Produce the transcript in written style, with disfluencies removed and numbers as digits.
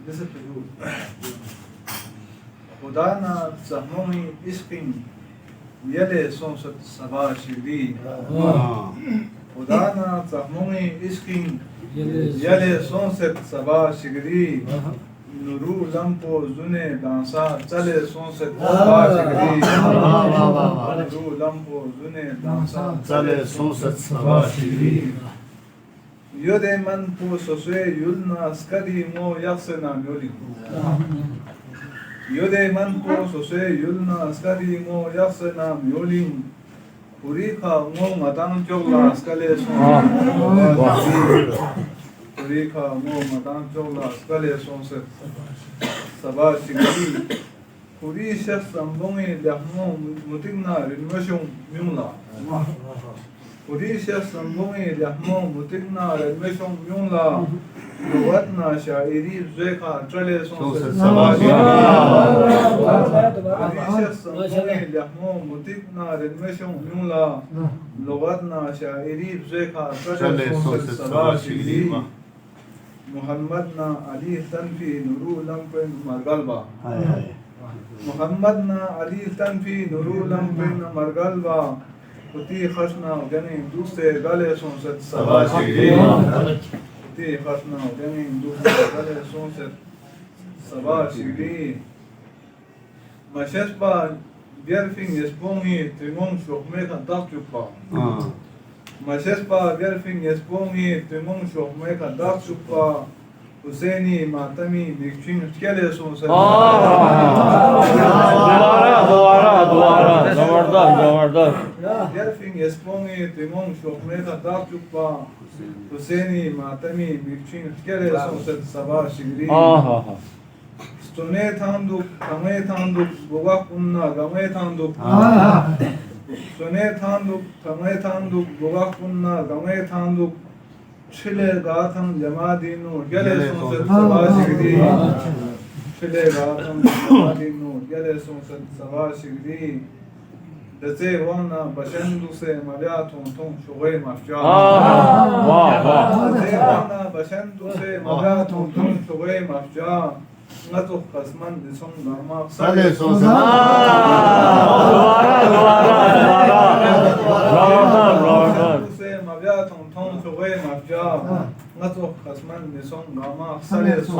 لسه بتقول خدانا زحمومي اسقين يلي صنصة سبا شغلي خدانا زحمومي اسقين يلي صنصة سبا شغلي نورو لامپو زونه دانسا چله صنصة سبا شغلي نورو لامپو زونه دانسا چله صنصة سبا شغلي يودي من پو سوسوي يلنا سكدي مو يخسنا ميولي يودي من پو سوسوي يلنا سكدي مو يخسنا ميولي Purika mo matang chokla skale Purika mo matang chokla skale sonset Sabah sigari Puri shef sambongi liahmo mutigna rinmashong myungla Puri shef sambongi liahmo mutigna rinmashong myungla Lugatna shairi zeka chale sonset Sabah sigari Puri shef sambongi liahmo mutigna rinmashong myungla Lugatna shairi zeka chale sonset Sabah sigari Muhammadna Ali tanfi nuru lampen margalba Muhammadna Ali tanfi nuru lampen margalba Uti khashna gani duse gale sonset Sabah sigari Uti khashna gani duse gale sonset Sabah sigari Mashesba bjerfing espongi timon shokme kan takchukpa Mashesba bjerfing espongi timon shokme kan takchukpa Hüseyni matami mikçin kele sonset Duvara. Bjerfing espongi timon shokme kan takchukpa Hüseyni matami mikçin kele sonset Sabah sigari Sone tanduk, kame tanduk, bugak unna, game tanduk. Sone tanduk, kame tanduk, bugak unna, game tanduk. Çile gatan jamadinu, gele sonset Sabah sigari. Çile gatan jamadinu, gele sonset Sabah sigari. Dete wana başendu se mavya tonton şoğay mafya. Dete wana başendu se mavya tonton şoğay mafya. Ngatuk kasman disong garmak Sale sonset se mavya tonton şoğay mafya. Ngatuk kasman disong garmak sale sonset